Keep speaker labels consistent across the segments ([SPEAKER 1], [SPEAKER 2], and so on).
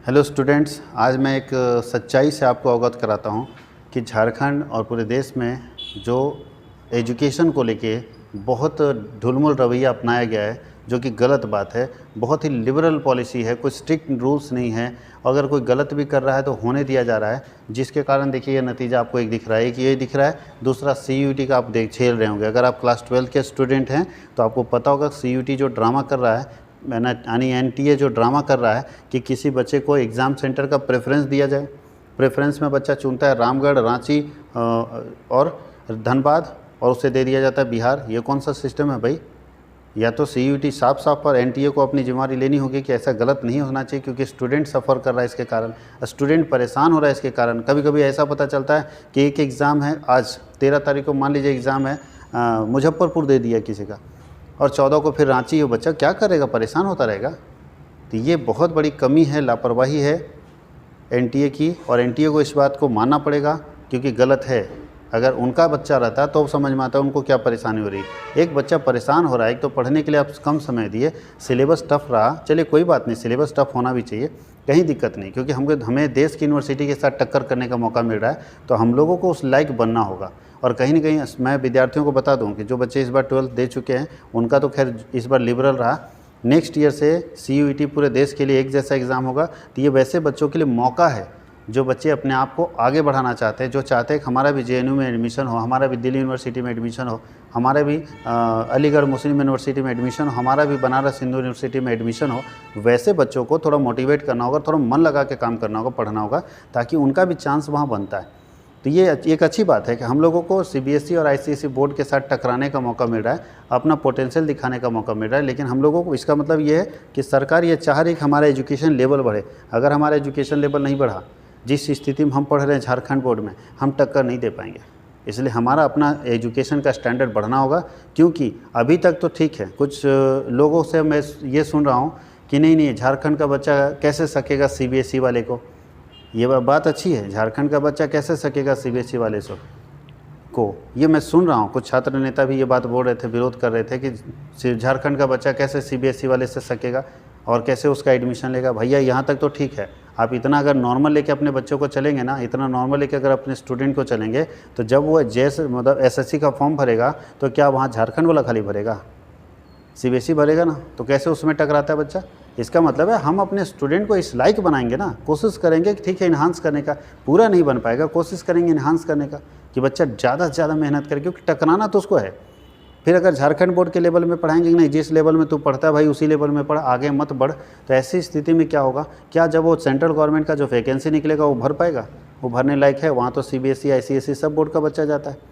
[SPEAKER 1] Hello students, आज मैं एक सच्चाई से आपको अवगत कराता हूँ कि झारखंड और पूरे देश में जो एजुकेशन को लेके बहुत ढुलमुल रवैया अपनाया गया है, जो कि गलत बात है। बहुत ही लिबरल पॉलिसी है, कोई स्ट्रिक्ट रूल्स नहीं है। अगर कोई गलत भी कर रहा है तो होने दिया जा रहा है, जिसके कारण देखिए ये नतीजा आपको एक दिख रहा है। एक ये दिख रहा है, दूसरा CUET का आप झेल रहे होंगे। अगर आप क्लास 12 के स्टूडेंट हैं तो आपको पता होगा CUET जो ड्रामा कर रहा है, यानी NTA जो ड्रामा कर रहा है कि किसी बच्चे को एग्ज़ाम सेंटर का प्रेफरेंस दिया जाए। प्रेफरेंस में बच्चा चुनता है रामगढ़, रांची और धनबाद, और उसे दे दिया जाता है बिहार। ये कौन सा सिस्टम है भाई? या तो CUET साफ साफ पर NTA को अपनी जिम्मेदारी लेनी होगी कि ऐसा गलत नहीं होना चाहिए, क्योंकि स्टूडेंट सफ़र कर रहा है इसके कारण, स्टूडेंट परेशान हो रहा है इसके कारण। कभी कभी ऐसा पता चलता है कि एक एग्ज़ाम है, आज 13 तारीख को मान लीजिए एग्ज़ाम है, मुजफ्फरपुर दे दिया किसी का, और 14 को फिर रांची। हो, बच्चा क्या करेगा? परेशान होता रहेगा। तो ये बहुत बड़ी कमी है, लापरवाही है NTA की, और NTA को इस बात को मानना पड़ेगा, क्योंकि गलत है। अगर उनका बच्चा रहता तो समझ में आता उनको क्या परेशानी हो रही। एक बच्चा परेशान हो रहा है, एक तो पढ़ने के लिए आप कम समय दिए, सिलेबस टफ रहा, चलिए कोई बात नहीं, सिलेबस टफ होना भी चाहिए, कहीं दिक्कत नहीं, क्योंकि हमें देश की यूनिवर्सिटी के साथ टक्कर करने का मौका मिल रहा है, तो हम लोगों को उस लायक बनना होगा। और कहीं ना कहीं मैं विद्यार्थियों को बता दूं कि जो बच्चे इस बार 12th दे चुके हैं, उनका तो खैर इस बार लिबरल रहा। नेक्स्ट ईयर से CUET पूरे देश के लिए एक जैसा एग्ज़ाम होगा। तो ये वैसे बच्चों के लिए मौका है जो बच्चे अपने आप को आगे बढ़ाना चाहते हैं, जो चाहते हैं कि हमारा भी JNU में एडमिशन हो, हमारा भी दिल्ली यूनिवर्सिटी में एडमिशन हो, हमारा भी अलीगढ़ मुस्लिम यूनिवर्सिटी में एडमिशन हो, हमारा भी बनारस हिंदू यूनिवर्सिटी में एडमिशन हो। वैसे बच्चों को थोड़ा मोटिवेट करना होगा, थोड़ा मन लगा के काम करना होगा, पढ़ना होगा, ताकि उनका भी चांस वहाँ बनता है। तो ये एक अच्छी बात है कि हम लोगों को CBSE और ICSE बोर्ड के साथ टकराने का मौका मिल रहा है, अपना पोटेंशियल दिखाने का मौका मिल रहा है। लेकिन हम लोगों को इसका मतलब ये है कि सरकार ये चाह रही है कि हमारा एजुकेशन लेवल बढ़े। अगर हमारा एजुकेशन लेवल नहीं बढ़ा, जिस स्थिति में हम पढ़ रहे हैं झारखंड बोर्ड में, हम टक्कर नहीं दे पाएंगे। इसलिए हमारा अपना एजुकेशन का स्टैंडर्ड बढ़ना होगा, क्योंकि अभी तक तो ठीक है, कुछ लोगों से मैं ये सुन रहा हूँ कि नहीं झारखंड का बच्चा कैसे सकेगा CBSE वाले को। ये बात अच्छी है, झारखंड का बच्चा कैसे सकेगा CBSE वाले को, ये मैं सुन रहा हूँ। कुछ छात्र नेता भी ये बात बोल रहे थे, विरोध कर रहे थे कि झारखंड का बच्चा कैसे CBSE वाले से सकेगा और कैसे उसका एडमिशन लेगा। भैया यहाँ तक तो ठीक है, आप इतना अगर नॉर्मल लेके अपने बच्चों को चलेंगे ना, इतना नॉर्मल लेके अगर अपने स्टूडेंट को चलेंगे, तो जब वो मतलब SSC का फॉर्म भरेगा तो क्या वहाँ झारखंड वाला खाली भरेगा? CBSE भरेगा ना, तो कैसे उसमें टकराता है बच्चा? इसका मतलब है हम अपने स्टूडेंट को इस लायक बनाएंगे ना, कोशिश करेंगे कि ठीक है इन्हांस करने का, पूरा नहीं बन पाएगा, कोशिश करेंगे इन्हांस करने का कि बच्चा ज़्यादा से ज़्यादा मेहनत करे, क्योंकि टकराना तो उसको है। फिर अगर झारखंड बोर्ड के लेवल में पढ़ाएंगे कि नहीं, जिस लेवल में तू पढ़ता है भाई उसी लेवल में पढ़, आगे मत बढ़, तो ऐसी स्थिति में क्या होगा? क्या जब वो सेंट्रल गवर्नमेंट का जो वैकेंसी निकलेगा वो भर पाएगा? वो भरने लायक है? वहाँ तो CBSE ICSE सब बोर्ड का बच्चा जाता है।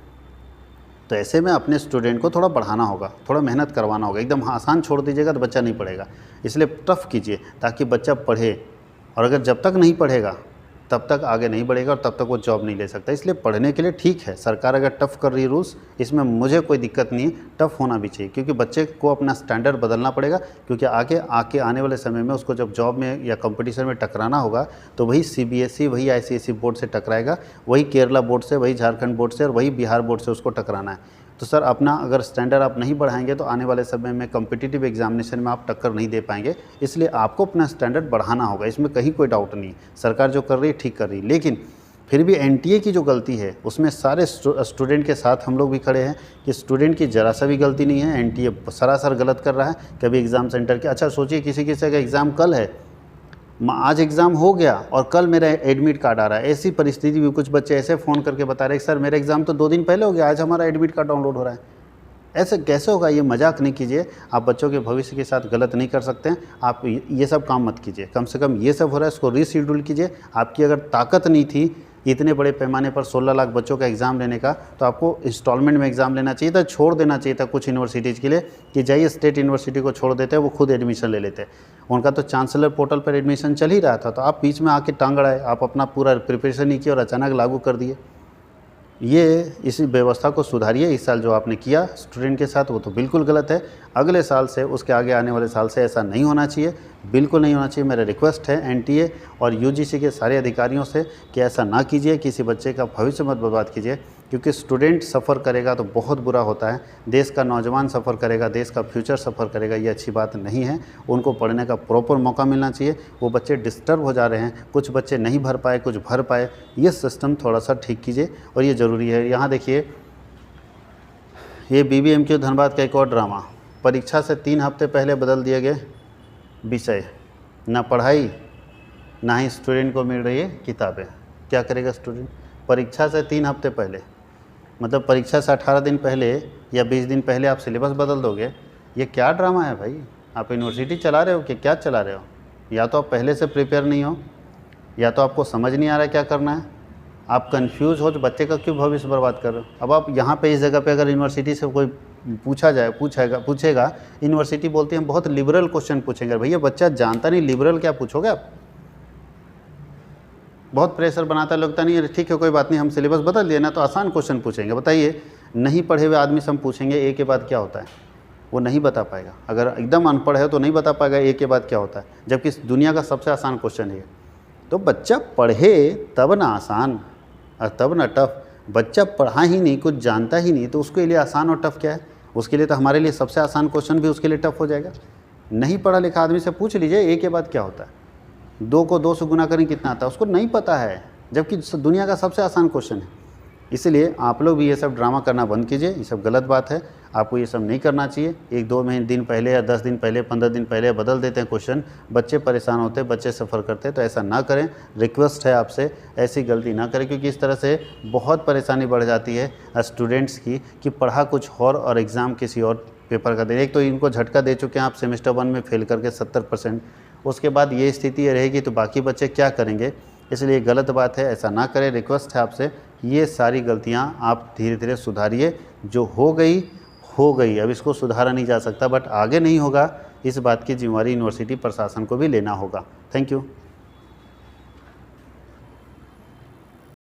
[SPEAKER 1] तो ऐसे में अपने स्टूडेंट को थोड़ा बढ़ाना होगा, थोड़ा मेहनत करवाना होगा। एकदम आसान छोड़ दीजिएगा तो बच्चा नहीं पढ़ेगा, इसलिए टफ़ कीजिए ताकि बच्चा पढ़े। और अगर जब तक नहीं पढ़ेगा तब तक आगे नहीं बढ़ेगा, और तब तक वो जॉब नहीं ले सकता। इसलिए पढ़ने के लिए ठीक है, सरकार अगर टफ़ कर रही है रूल्स, इसमें मुझे कोई दिक्कत नहीं है, टफ़ होना भी चाहिए, क्योंकि बच्चे को अपना स्टैंडर्ड बदलना पड़ेगा। क्योंकि आगे आने वाले समय में उसको जब जॉब में या कंपटीशन में टकराना होगा, तो वही CBSE, वही ICSE बोर्ड से टकराएगा, वही केरला बोर्ड से, वही झारखंड बोर्ड से, और वही बिहार बोर्ड से उसको टकराना है। तो सर, अपना अगर स्टैंडर्ड आप नहीं बढ़ाएंगे तो आने वाले समय में कॉम्पिटिटिव एग्जामिनेशन में आप टक्कर नहीं दे पाएंगे। इसलिए आपको अपना स्टैंडर्ड बढ़ाना होगा, इसमें कहीं कोई डाउट नहीं। सरकार जो कर रही है ठीक कर रही है, लेकिन फिर भी NTA की जो गलती है उसमें सारे स्टूडेंट के साथ हम लोग भी खड़े हैं कि स्टूडेंट की ज़रा सा भी गलती नहीं है। NTA सरासर गलत कर रहा है। कभी एग्ज़ाम सेंटर के, अच्छा सोचिए किसी का एग्ज़ाम कल है, आज एग्ज़ाम हो गया और कल मेरा एडमिट कार्ड आ रहा है। ऐसी परिस्थिति भी कुछ बच्चे ऐसे फ़ोन करके बता रहे हैं सर मेरा एग्ज़ाम तो 2 दिन पहले हो गया, आज हमारा एडमिट कार्ड डाउनलोड हो रहा है। ऐसे कैसे होगा? ये मजाक नहीं कीजिए, आप बच्चों के भविष्य के साथ गलत नहीं कर सकते हैं। आप ये सब काम मत कीजिए, कम से कम ये सब हो रहा है इसको रीशेड्यूल कीजिए। आपकी अगर ताकत नहीं थी इतने बड़े पैमाने पर 16 लाख बच्चों का एग्ज़ाम लेने का, तो आपको इंस्टॉलमेंट में एग्ज़ाम लेना चाहिए था, छोड़ देना चाहिए था कुछ यूनिवर्सिटीज़ के लिए कि जाइए स्टेट यूनिवर्सिटी को छोड़ देते हैं, वो खुद एडमिशन ले लेते। उनका तो चांसलर पोर्टल पर एडमिशन चल ही रहा था, तो आप बीच में आके टांग अड़ाए, आप अपना पूरा प्रिपरेशन नहीं किया और अचानक लागू कर दिए। ये इसी व्यवस्था को सुधारिए। इस साल जो आपने किया स्टूडेंट के साथ वो तो बिल्कुल गलत है। अगले साल से, उसके आगे आने वाले साल से ऐसा नहीं होना चाहिए, बिल्कुल नहीं होना चाहिए। मेरा रिक्वेस्ट है NTA और UGC के सारे अधिकारियों से कि ऐसा ना कीजिए, किसी बच्चे का भविष्य मत बर्बाद कीजिए। क्योंकि स्टूडेंट सफ़र करेगा तो बहुत बुरा होता है, देश का नौजवान सफ़र करेगा, देश का फ्यूचर सफ़र करेगा, ये अच्छी बात नहीं है। उनको पढ़ने का प्रॉपर मौका मिलना चाहिए। वो बच्चे डिस्टर्ब हो जा रहे हैं, कुछ बच्चे नहीं भर पाए, कुछ भर पाए, ये सिस्टम थोड़ा सा ठीक कीजिए और ये ज़रूरी है। यहाँ देखिए, ये BBMQ धनबाद का एक और ड्रामा, परीक्षा से 3 हफ्ते पहले बदल दिए गए विषय, ना पढ़ाई ना ही स्टूडेंट को मिल रही है किताबें। क्या करेगा स्टूडेंट? परीक्षा से 3 हफ्ते पहले, मतलब परीक्षा से 18 दिन पहले या 20 दिन पहले आप सिलेबस बदल दोगे। ये क्या ड्रामा है भाई? आप यूनिवर्सिटी चला रहे हो कि क्या चला रहे हो? या तो आप पहले से प्रिपेयर नहीं हो, या तो आपको समझ नहीं आ रहा क्या करना है, आप कंफ्यूज हो, तो बच्चे का क्यों भविष्य बर्बाद कर रहे हो? अब आप यहाँ पे इस जगह पे अगर यूनिवर्सिटी से कोई पूछेगा, यूनिवर्सिटी बोलती है हम बहुत लिबरल क्वेश्चन पूछेंगे। भैया बच्चा जानता नहीं लिबरल क्या पूछोगे आप? बहुत प्रेशर बनाता है, लगता नहीं है ठीक है कोई बात नहीं, हम सिलेबस बदल दिए ना तो आसान क्वेश्चन पूछेंगे। बताइए, नहीं पढ़े हुए आदमी से हम पूछेंगे ए के बाद क्या होता है, वो नहीं बता पाएगा। अगर एकदम अनपढ़ है तो नहीं बता पाएगा ए के बाद क्या होता है, जबकि दुनिया का सबसे आसान क्वेश्चन है। तो बच्चा पढ़े तब ना आसान और तब ना टफ। बच्चा पढ़ा ही नहीं, कुछ जानता ही नहीं, तो उसके लिए आसान और टफ क्या है? उसके लिए तो हमारे लिए सबसे आसान क्वेश्चन भी उसके लिए टफ हो जाएगा। नहीं पढ़ा लिखा आदमी से पूछ लीजिए ए के बाद क्या होता है, 2 को 2 से गुना करें कितना आता है, उसको नहीं पता है, जबकि दुनिया का सबसे आसान क्वेश्चन है। इसलिए आप लोग भी ये सब ड्रामा करना बंद कीजिए, ये सब गलत बात है, आपको ये सब नहीं करना चाहिए। 1-2 महीने दिन पहले या 10 दिन पहले, 15 दिन पहले बदल देते हैं क्वेश्चन, बच्चे परेशान होते हैं, बच्चे सफ़र करते हैं। तो ऐसा ना करें, रिक्वेस्ट है आपसे, ऐसी गलती ना करें, क्योंकि इस तरह से बहुत परेशानी बढ़ जाती है स्टूडेंट्स की कि पढ़ा कुछ और एग्ज़ाम किसी और पेपर का दे। एक तो इनको झटका दे चुके हैं आप सेमेस्टर 1 में फेल करके 70%, उसके बाद ये स्थिति रहेगी तो बाकी बच्चे क्या करेंगे? इसलिए गलत बात है, ऐसा ना करें। रिक्वेस्ट है आपसे, ये सारी गलतियां आप धीरे धीरे सुधारिए। जो हो गई, अब इसको सुधारा नहीं जा सकता, बट आगे नहीं होगा, इस बात की जिम्मेवारी यूनिवर्सिटी प्रशासन को भी लेना होगा। Thank you.